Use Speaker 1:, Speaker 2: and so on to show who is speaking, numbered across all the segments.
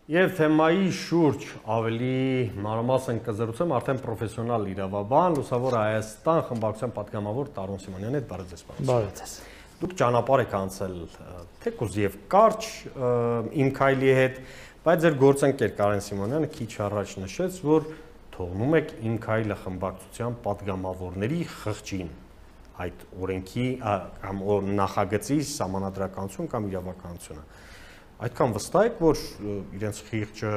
Speaker 1: Եվ թեմայի շուրջ ավելի մանրամասն կզրուցեմ արդեն պրոֆեսիոնալ իրավաբան, Լուսավոր Հայաստան խմբակցության պատգամավոր Տարոն Սիմոնյանի հետ բարև ձեզ։
Speaker 2: Բարև ձեզ։
Speaker 1: Դուք ճանապարհ եք անցել թեկուզ եւ կարճ իմ քայլի հետ, բայց ձեր գործընկեր Կարեն Սիմոնյանը քիչ առաջ նշեց, որ թողնում եք իմ քայլը խմբակցության պատգամավորների խղճին այդ օրենքի կամ նախագծի սահմանադրականություն կամ իրավականությունը։ Այդքան վստահ եք, որ իրենց խիղճը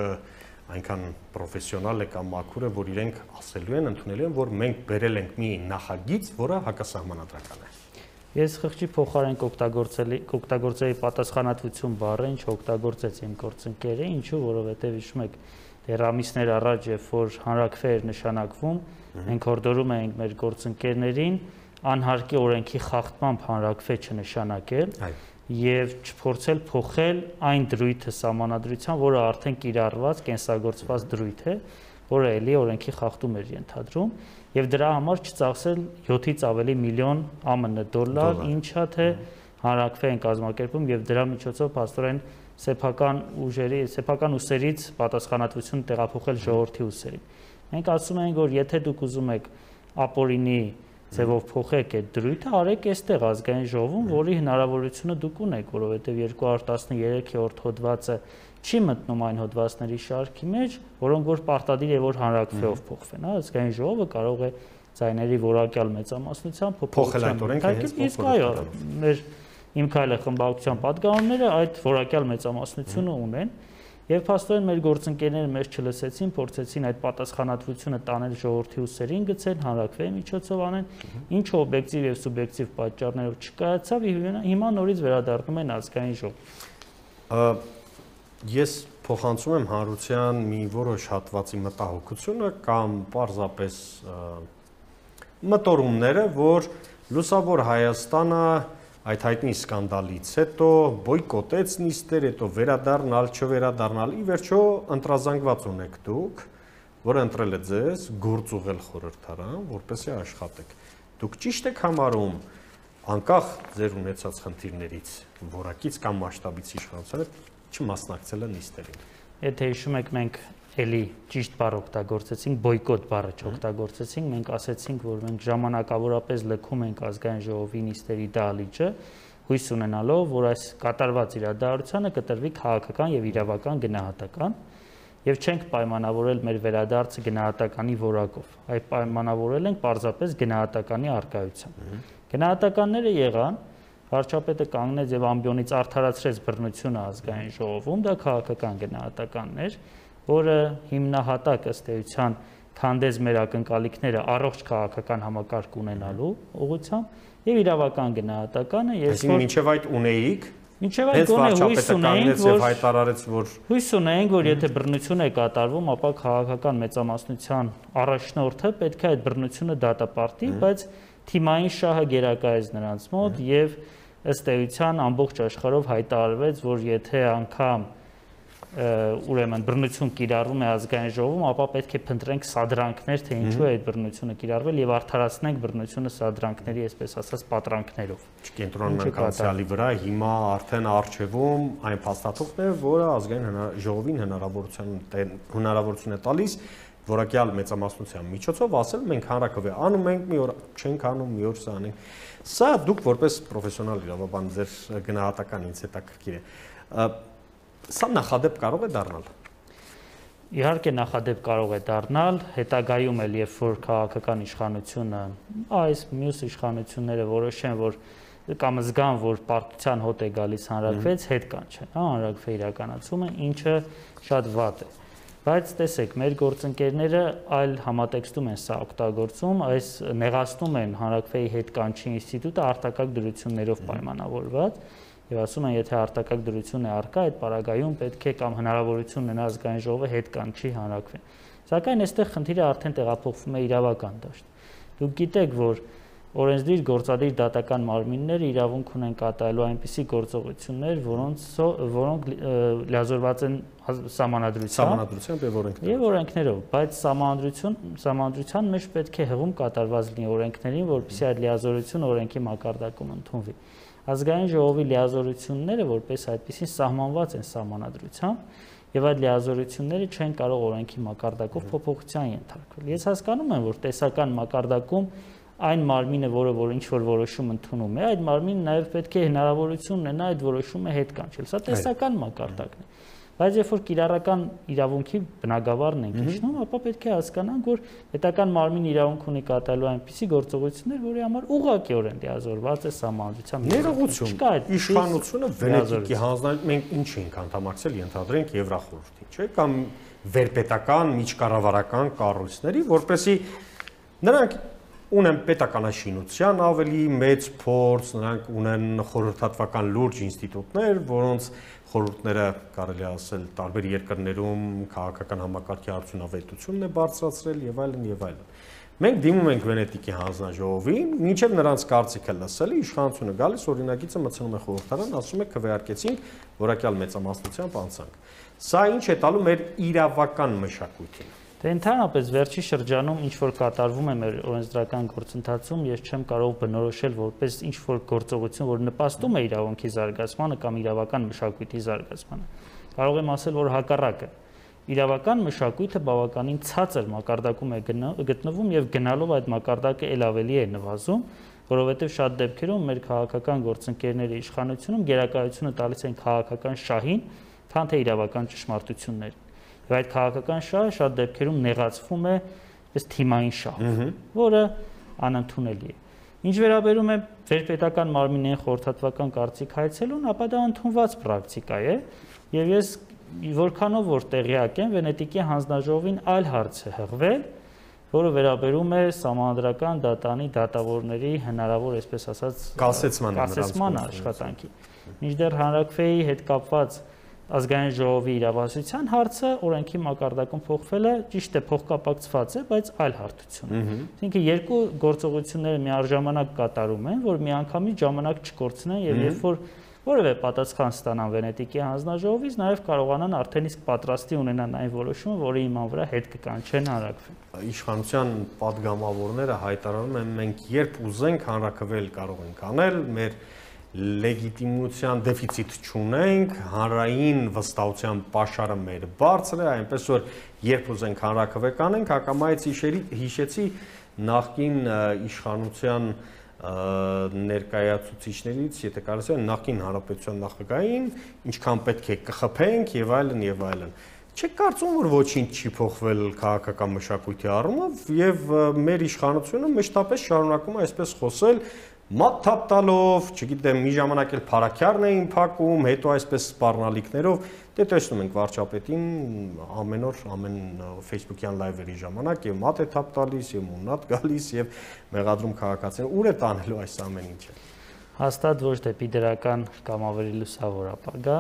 Speaker 1: այնքան պրոֆեսիոնալ է կամ մաքուր է, որ իրենք ասելու են, ընդունելու են, որ մենք բերել ենք մի նախագիծ, որը հակասահմանադրական է։
Speaker 2: Ես խղճի փոխարեն կօգտագործեի պատասխանատվություն բառը, ինչ օգտագործեց իմ գործընկերը, ինչու, որովհետև հիշում եք, դեռ ամիսներ առաջ, երբ որ հանրաքվե էր նշանակվում, մենք հորդորում էինք մեր գործընկերներին անհարկի օրենքի խախտմամբ հանրաքվե չնշանակել եւ չփորձել փոխել այն դրույթը սահմանադրության, որը արդեն կիրառված, կենսագործված դրույթ է, որը էլի օրենքի խախտում էր ենթադրում, եւ դրա համար չծախսել 7-ից ավելի միլիոն ԱՄՆ դոլար, ինչա թե հանրաքվե են կազմակերպում եւ դրա միջոցով փաստորեն սեփական ուսերից պատասխանատվություն տեղափոխել ժողովրդի ուսերին։ Մենք ասում ենք, որ եթե դուք ուզում եք ապօրինի ձևով փոխեք այդ դրույթը, արեք այստեղ ազգային ժողովում, որի հնարավորությունը դուք ունեք, որովհետև 213-րդ հոդվածը չի մտնում այն հոդվածների շարքի մեջ, որոնք որ պարտադիր է որ հանրաքվեով փոխվեն, ազգային ժողովը կարող է ձայների որակյալ մեծամասնությամբ
Speaker 1: փոխել այդ օրենքը,
Speaker 2: իսկ այո, մեր իմ քայլը խմբակցության պատգամավորները այդ որակյալ մեծամասնությունը ունեն։ Եվ փաստորեն մեր գործընկերները մեզ չլսեցին, փորձեցին այդ պատասխանատվությունը տանել ժողովրդի ուսերին գցել, հանրաքվեի միջոցով անեն, ինչը օբյեկտիվ եւ սուբյեկտիվ պատճառներով չկայացավ, հիմա նորից վերադառնում են ազգային ժողով։
Speaker 1: Ես փոխանցում եմ հանրության մի որոշ հատվածի մտահոգությունը կամ պարզապես մտորումները, որ Լուսավոր Հայաստանը այդ հայտնի սկանդալից հետո բոյկոտեց նիստեր, հետո վերադառնալ, չվերադառնալ, ի վերջո ընտրազանգված ունեք դուք, որը ընտրել է ձեզ, գործ ուղղել խորհրդարան, որպեսզի աշխատեք։ Դուք ճիշտ եք համարում, անկախ ձեր ունեցած խնդիրներից, որակից կամ մասշտաբից իշխանությունը չմասնակցելը նիստերին։
Speaker 2: Եթե հիշում եք, մենք էլի ճիշտ բառ օգտագործեցինք, բոյկոտ բառը չօգտագործեցինք, մենք ասեցինք, որ մենք ժամանակավորապես լքում ենք ազգային ժողովի նիստերի դահլիճը, հույս ունենալով, որ այս կատարված իրադարձությունը կտրվի քաղաքական եւ իրավական գնահատական, եւ չենք պայմանավորել մեր վերադարձը գնահատականի որակով, այլ պայմանավորել ենք պարզապես գնահատականի առկայությամբ։ Գնահատականները եղան, վարչապետը կանգնեց եւ ամբիոնից արդարացրեց բռնությունը ազգային ժողովում, դա քաղաքական գնահատականներ, որը հիմնահատակ ըստ էության քանդեց մեր ակնկալիքները առողջ քաղաքական համակարգ ունենալու ուղղությամբ եւ իրավական գնահատականը,
Speaker 1: այսինքն մինչեւ այդ ունեիք,
Speaker 2: մինչեւ այդ հույս ունեինք, որ
Speaker 1: հայտարարեց, որ
Speaker 2: հույս ունեինք, որ եթե բռնություն է կատարվում, ապա քաղաքական մեծամասնության առաջնորդը պետք է այդ բռնությունը դատապարտի, բայց թիմային շահը գերակայեց նրանց մոտ եւ ըստ էության ամբողջ աշխարհով հայտարարվեց, որ եթե անգամ ուրեմն բռնություն կիրառվում է ազգային ժողովում, ապա պետք է փնտրենք սադրանքներ, թե ինչու է այդ բռնությունը կիրառվել եւ արդարացնենք բռնությունը սադրանքների, այսպես ասած, պատրանքներով։
Speaker 1: Չկենտրոնանանք ենք անցյալի վրա, հիմա արդեն արժևում այն փաստաթուղթն է, որը ազգային ժողովին հնարավորություն է տալիս որակյալ մեծամասնության միջոցով ասել մենք հանրաքվե անում ենք, մի օր չենք անում, մի օր սա անենք։ Սա դուք որպես պրոֆեսիոնալ իրավաբան ձեր գնահատական ինձ հետաքրքիր է։ Սա նախադեպ կարող է դառնալ։
Speaker 2: Իհարկե նախադեպ կարող է դառնալ, հետագայում էլ երբ որ քաղաքական իշխանությունը, այս մյուս իշխանությունները որոշեն, որ կամ զգան, որ պարտության հոտ է գալիս հանրաքվեից, հետ կանչեն, հանրաքվե իրականացումը, ինչը շատ վատ է։ Բայց տեսեք, մեր գործընկերները այլ համատեքստում են սա օգտագործում, այս նեղացնում են հանրաքվեի հետ կանչի ինստիտուտը արտակարգ դրություններով պայմանավորված եւ ասում են, եթե արտակարգ դրություն է առկա, այդ պարագայում պետք է կամ հնարավորություն ունենա ազգային ժողովը հետ կանչի հանրաքվեն։ Սակայն այստեղ խնդիրը արդեն տեղափոխվում է իրավական դաշտ։ Դուք գիտեք, որ օրենսդիր գործադիր դատական մարմինները իրավունք ունեն կատարելու այնպիսի գործողություններ, որոնք լիազորված են
Speaker 1: սահմանադրությամբ եւ
Speaker 2: օրենքներով, բայց սահմանադրության մեջ պետք է հղում կատարված լինի օրենքներին, որպեսզի այդ լիազորությունը օրենքի մակարդակում ընդունվի։ Ազգային ժողովի լիազորությունները որպես այդպեսին սահմանված են սահմանադրությամբ եւ այդ լիազորությունները չեն կարող օրենքի մակարդակով փոփոխության ենթարկվել։ Ես հասկանում եմ, որ տեսական մակարդակում այն մարմինը, որ ինչ որ որոշում ընդունում է, այդ մարմինը նաև պետք է հնարավորություն ունենա այդ որոշումը հետ կանչել։ Սա տեսական մակարդակն է։ Բայց երբ որ կիրառական իրավունքի բնագավառն ենք իջնում, ապա պետք է հասկանանք, որ պետական մարմին իրավունք ունի կատարելու այնպիսի գործողություններ, որի համար ուղղակիորեն լիազորված է սահմանադրությամբ։
Speaker 1: Ներողություն, իշխանությունը Վենետիկի հանձնարարականը մենք ինչ ենք անդամակցել, ենթադրենք Եվրախորհրդին, չէ՞, կամ վերպետական, միջկառավարական կառույցների, որպեսզի նրանք ունեն պետականաշինության ավելի մեծ փորձ, նրանք ունեն խորհրդատվական լուրջ ինստիտուտներ, որոնց խորհուրդները կարելի է ասել տարբեր երկրներում քաղաքական համակարգի արդյունավետությունն է բարձրացրել եւ այլն եւ այլն։ Մենք դիմում ենք Վենետիկի հանձնաժողովին, մինչև նրանց կարծիքը լսելի իշխանությունը գալիս օրինագիծը մտցնում է խորհրդարան, ասում է քվեարկեցինք, որակյալ մեծամասնությամբ անցանք։ Սա ինչ է տալու մեր իրավական մշակույթին։
Speaker 2: Դե ընդհանրապես վերջի շրջանում ինչ որ կատարվում է մեր օրենսդրական գործընթացում, ես չեմ կարող բնորոշել որպես ինչ որ գործողություն, որ նպաստում է իրավունքի զարգացմանը կամ իրավական մշակույթի զարգացմանը։ Կարող եմ ասել, որ հակառակը։ Իրավական մշակույթը բավականին ցածր մակարդակում է գտնվում եւ գնալով այդ մակարդակը ել ավելի է նվազում, որովհետեւ շատ դեպքերում մեր քաղաքական գործընկերների իշխանությունում գերակայությունը տալիս են քաղաքական շահին, քան թե իրավական ճշմարտություններին։ Եվ այդ քաղաքական շահը շատ դեպքերում նեղացվում է այս թիմային շահ, որը անընդունելի է։ Ինչ վերաբերում է վերպետական մարմիններին խորհրդատվական կարծիք հայցելուն, ապա դա ընդունված պրակտիկա է, եւ ես որքանով որ տեղյակ եմ, Վենետիկի հանձնաժողովին այլ հարց է հղվել, որը վերաբերում է սահմանադրական դատանի դատավորների հնարավոր, այսպես ասած, կասեցման աշխատանքի։ Մինչդեռ հանրաքվեի հետ կապված ազգային ժողովի իրավասության հարցը օրենքի մակարդակում փոխվել է, ճիշտ է, փոխկապակցված է, բայց այլ հարթություն է։ Այսինքն երկու գործողությունները միաժամանակ կատարում են, որ միանգամից ժամանակ չկորցնեն եւ երբ որ որևէ պատասխան ստանան Վենետիկի հանձնաժողովից, նաեւ կարողանան արդեն իսկ պատրաստի ունենան այն որոշումը, որի իման վրա հետ կկանչեն հանրաքվեն։
Speaker 1: Իշխանության падգամավորները հայտարարում են, մենք երբ ուզենք հանրաքվել կարող ենք անել, մեր լեգիտիմության դեֆիցիտ չունենք, հանրային վստահության պաշարը մեր բարձր է, այնպես որ երբ ուզենք հանրաքվե կանենք, հակամայից հիշեցի նախկին իշխանության ներկայացուցիչներից, եթե կարելի է, նախկին հանրապետության նախագահային, ինչքան պետք է կխփենք եւ այլն եւ այլն։ Չեք կարծում, որ ոչինչ չի փոխվել քաղաքական մշակույթի առումով եւ մեր իշխանությունը մշտապես շարունակում է այսպես խոսել, մաթ-թափ տալով, չգիտեմ, մի ժամանակ էլ փարաքյարն էին փակում, հետո այսպես սպառնալիքներով, դե տեսնում ենք վարչապետին ամեն օր, ամեն Facebook-յան լայվերի ժամանակ եւ մաթ է թափ տալիս, եւ մունատ գալիս եւ մեղադրում քաղաքացիներին, ուր է տանելու այս ամեն ինչը։
Speaker 2: Հաստատ ոչ դեպի դրական կամ ավելի լուսավոր ապագա,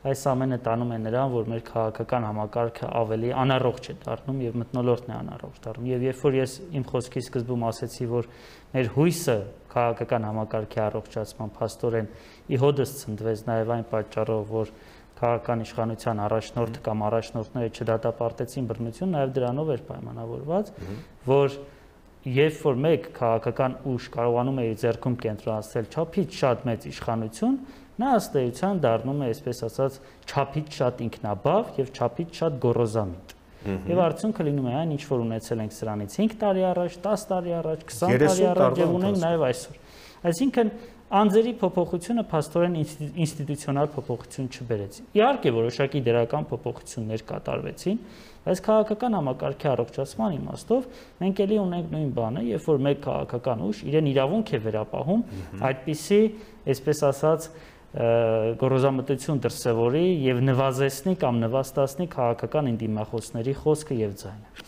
Speaker 2: այս ամենը տանում է նրան, որ մեր քաղաքական համակարգը ավելի անառողջ է դառնում եւ մթնոլորտն է անառողջ դառնում։ Եվ երբ որ ես իմ խոսքի սկզբում ասեցի, որ մեր հույսը քաղաքական համակարգի առողջացման փաստորեն ի հոդս ցնդվեց նաեւ այն պատճառով, որ քաղաքական իշխանության առաջնորդը կամ առաջնորդները չդատապարտեցին բռնություն, նաեւ դրանով էր պայմանավորված, որ երբ որ մեկ քաղաքական ուժ կարողանում է իր ձեռքում կենտրոնացնել չափից շատ մեծ իշխանություն, նա ըստ էության դառնում է, այսպես ասած, չափից շատ ինքնաբավ եւ չափից շատ գոռոզամիտ։ Եվ արդյունքը լինում է այն, ինչ որ ունեցել ենք սրանից 5 տարի առաջ, 10 տարի առաջ, 20 տարի առաջ եւ ունենք նաեւ այսօր։ Այսինքն անձերի փոփոխությունը փաստորեն ինստիտուցիոնալ փոփոխություն չբերեց։ Իհարկե որոշակի դրական փոփոխություններ կատարվեցին, բայց քաղաքական համակարգի առողջացման իմաստով մենք ելի ունենք նույն բանը, երբ որ մեկ քաղաքական ուժ իրեն իրավունք է վերապահում այդպիսի, այսպես ասած, գոռոզամտություն դրսևորի եւ նվազեցնի կամ նվաստացնի քաղաքական ինտիմախոսների խոսքը եւ ձայնը։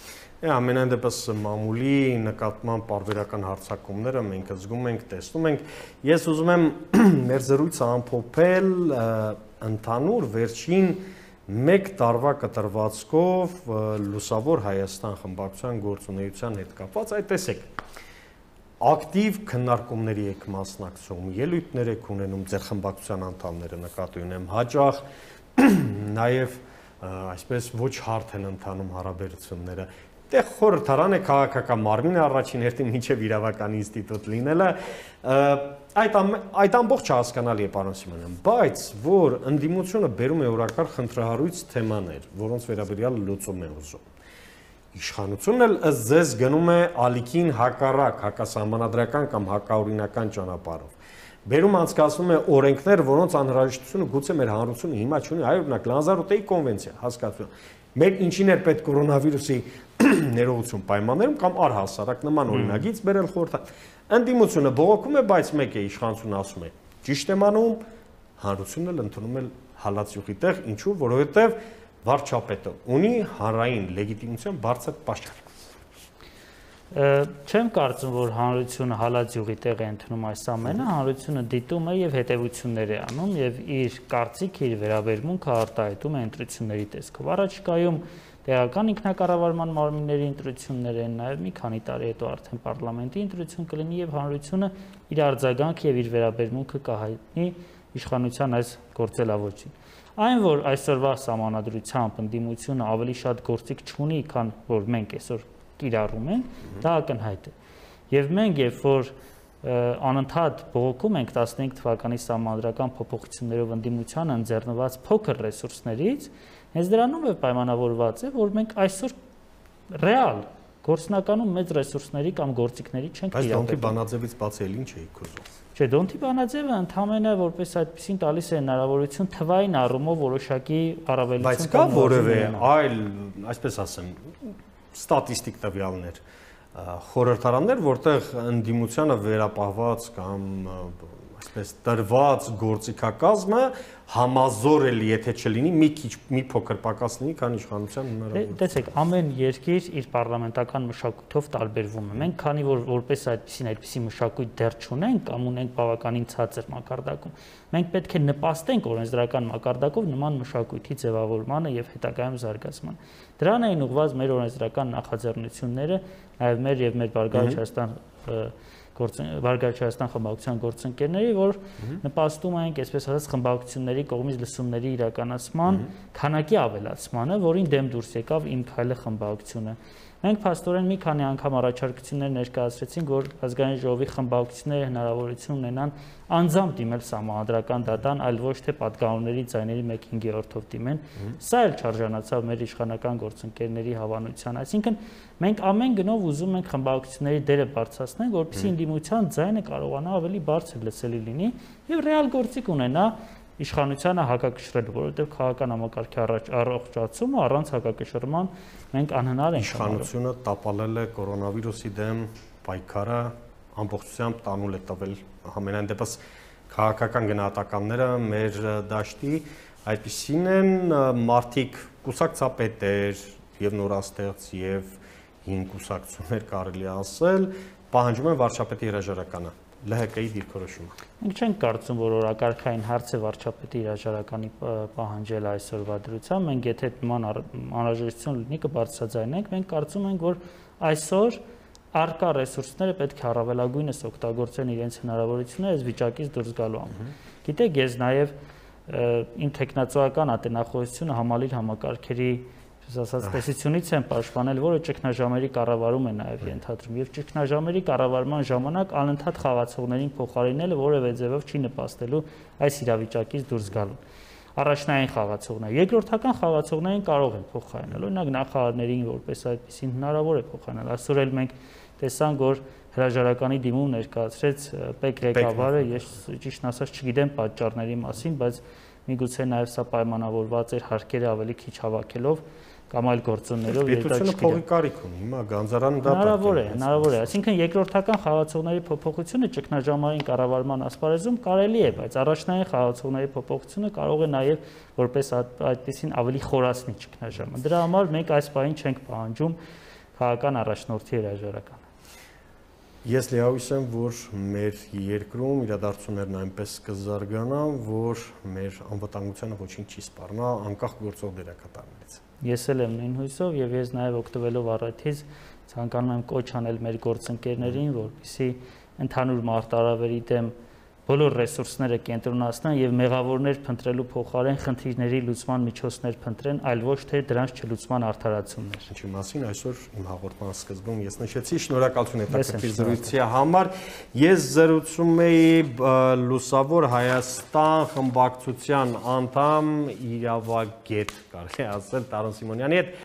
Speaker 1: Ամենայն դեպս մամուլի նկատմամբ պարբերական հարձակումները մենք զգում ենք, տեսնում ենք։ Ես ուզում եմ մեր զրույցը ամփոփել ընդհանուր վերջին 1 տարվա կտրվածքով Լուսավոր Հայաստան խմբակցության գործունեության հետ կապված, այդ տեսեք, ակտիվ քննարկումների եք մասնակցում, ելույթներ եք ունենում ձեր խմբակցության անդամները նկատի ունեմ, հաճախ նաև այսպես ոչ հարթ են ընթանում հարաբերությունները։ դե խորհրդարան է քաղաքական մարմին առաջին հերթին մինչև իրավական ինստիտուտ լինելը, այդ ամբողջը հասկանալի է պարոն Սիմոնյան, բայց որ ընդդիմությունը բերում է օրակարգ խնդրահարույց թեմաներ, որոնց վերաբերյալ լուծում է ուզում։ Իշխանությունն էլ ըստ ձեզ գնում է ալիքին հակառակ, հակասահմանադրական կամ հակաօրինական ճանապարհով։ Բերում անցկացնում է օրենքներ, որոնց անհրաժեշտությունը գուցե մեր հանրությունը հիմա չունի, այ օրինակ Լանզարոտեի կոնվենցիա, հասկացություն։ Մեր ինչին էր պետք կորոնավիրուսի ներողություն պայմաններում կամ առհասարակ նման օրինագիծ բերել խորհրդարան։ Ընդդիմությունը բողոքում է, բայց մեկ է իշխանությունը ասում է, ճիշտ եմ անում, հանրությունն էլ ընդունում է հալած յուղի տեղ, ինչու, որովհետև վարչապետը ունի հանրային լեգիտիմության բարձր պաշար։
Speaker 2: Չեմ կարծում, որ հանրությունը հալած յուղի տեղ է ընդունում այս ամենը, հանրությունը դիտում է եւ հետեւություններ է անում եւ իր կարծիքը, իր վերաբերմունքը արտահայտում է ընտրությունների տեսքով։ Առաջիկայում տեղական ինքնակառավարման մարմինների ընտրություններ են, նաեւ մի քանի տարի հետո արդեն պարլամենտի ընտրություն կլինի եւ հանրությունը իր արձագանքը եւ իր վերաբերմունքը կհայտնի իշխանության այս գործելավոճին։ Այն, որ այսօրվա համանadrությամբ ընդդիմությունը ավելի շատ գործիք չունի, քան որ մենք այսօր կիրառում ենք, դա ակնհայտ է։ Եվ մենք, երբ որ անընդհատ բողոքում ենք 15 թվականի համանդրական փոփոխություններով ընդդիմության ընձեռնված փոքր ռեսուրսներից, հենց դրանով է պայմանավորված է, որ մենք այսօր ռեալ գործնականում մեծ ռեսուրսների կամ գործիքների չենք
Speaker 1: իրապետում։ Բայց Դոնթի Բանաձևից բացի էլ ինչ էիք ուզում։
Speaker 2: Չէ, Դոնթի Բանաձևը ընդհանրապես որպես այդպեսին տալիս է հնարավորություն թվային առումով որոշակի առավելություն։
Speaker 1: Բայց կա որևէ այլ, այսպես ասեմ, ստատիստիկ տվյալներ, խորհրդարաններ, որտեղ ընդդիմությանը վերապահված կամ այսպես տրված գործիքակազմը համազորել, եթե չլինի, մի փոքր պակաս լինի, քան իշխանության հնարավորություն։
Speaker 2: Տեսեք, ամեն երկիր իր պարլամենտական մշակույթով տարբերվում է։ Մենք քանի որ որպես այդպիսի մշակույթ դեռ չունենք կամ ունենք բավականին ցածր մակարդակում, մենք պետք է նպաստենք օրենսդրական մակարդակով նման մշակույթի ձևավորմանը եւ հետագայում զարգացմանը։ Դրան էին ուղղված մեր օրենսդրական նախաձեռնությունները, նաեւ մեր Բարգավաճ Հայաստան խմբակցության գործընկերների, որ նպաստում ենք, այսպես ասած, խմբակցությունների կողմից լսումների իրականացման քանակի ավելացմանը, որին դեմ դուրս եկավ Իմ քայլը խմբակցությունը։ Մենք փաստորեն մի քանի անգամ առաջարկություններ ներկայացրեցինք, որ ազգային ժողովի խմբակցությունները հնարավորություն ունենան անձամբ դիմել համանդրական դատան, այլ ոչ թե պատգամավորների ձայների 1/5-ով դիմեն։ Սա էլ չարժանացավ մեր իշխանական գործընկերների հավանության, այսինքն մենք ամեն գնով ուզում ենք խմբակցությունների դերը բարձրացնենք, որպեսզի ընդդիմության ձայնը կարողանա ավելի բարձր լսելի լինի եւ ռեալ գործիք ունենա իշխանությանը հակակշռելու, որովհետև քաղաքական համակարգի առողջացումը առանց հակակշռման մենք անհնար ենք։
Speaker 1: Իշխանությունը տապալել է կորոնավիրուսի դեմ պայքարը ամբողջությամբ տանուլ է տվել համենայն դեպս քաղաքական գնահատականները մեր դաշտի այդպիսին են մարդիկ կուսակցապետեր եւ նորաստեղծ եւ հին կուսակցություններ կարելի ասել պահանջում են վարչապետի հրաժարականը ԼՀԿ-ի դիրքորոշումը։
Speaker 2: Մենք չենք կարծում, որ օրակարգային հարց է վարչապետի հրաժարականի պահանջել այսօրվա դրությամբ, մենք եթե նման անհրաժեշտություն լինի կբարձրաձայնենք, մենք կարծում ենք, որ այսօր արկա ռեսուրսները պետք է առավելագույնս օգտագործեն իրենց հնարավորությունները այս վիճակից դուրս գալու համար։ Գիտեք, ես նաև իմ տեխնացուական ատենախոսությունը համալիր համակարգերի ասած տեսությունից են պաշտպանել, որը ճգնաժամերի կառավարում է նաև ենթադրում եւ ճգնաժամերի կառավարման ժամանակ անընդհատ խաղացողներին փոխարինելը որևէ ձևով չի նպաստելու այս իրավիճակից դուրս գալուն։ Առաջնային խաղացողները, երկրորդական խաղացողներին կարող են փոխարինել, օրինակ նախարարներին որպես այդպեսին հնարավոր է փոխարինել։ Այսօր էլ մենք տեսանք, որ հրաժարականի դիմում ներկայացրեց ՊԵԿ ղեկավարը, ես ճիշտն ասած չգիտեմ պատճառների մասին, բայց միգուցե նաև սա պայմանավորված էր հարկերը ավելի քիչ հավաքելով կամ այլ գործոններով
Speaker 1: պետությունը փողի կարիք ունի, հիմա Գանձարանը դա
Speaker 2: հնարավոր է, այսինքն երկրորդական խաղացողների փոփոխությունը ճգնաժամային կառավարման ասպարեզում կարելի է, բայց առաջնային խաղացողների փոփոխությունը կարող է նաև որպես այդպեսին ավելի խորացնի ճգնաժամը։ Դրա համար մենք այս բանին չենք պահանջում քաղաքական առաջնորդի հրաժարականը։
Speaker 1: Ես լիահույս եմ, որ մեր երկրում իրադարձություններն այնպես կզարգանան, որ մեր անվտանգությանը ոչինչ չի սպառնա անկախ գործող դերակատարներից։
Speaker 2: Ես էլ եմ նույն հույսով եւ ես նաեւ օգտվելով առիթից ցանկանում եմ կոչ անել մեր գործընկերներին, որպեսզի ընդհանուր մարտահրավերի դեմ բոլոր ռեսուրսները կենտրոնացնեն եւ մեղավորներ փնտրելու փոխարեն խնդիրների լուծման միջոցներ փնտրեն, այլ ոչ թե դրանց չլուծման արդարացումներ։
Speaker 1: Ինչի մասին այսօր իմ հաղորդման սկզբում ես նշեցի, շնորհակալություն հետաքրքիր զրույցի համար։ Ես զրուցում էի Լուսավոր Հայաստան խմբակցության անդամ իրավագետ, կարելի է ասել, Տարոն Սիմոնյանի հետ։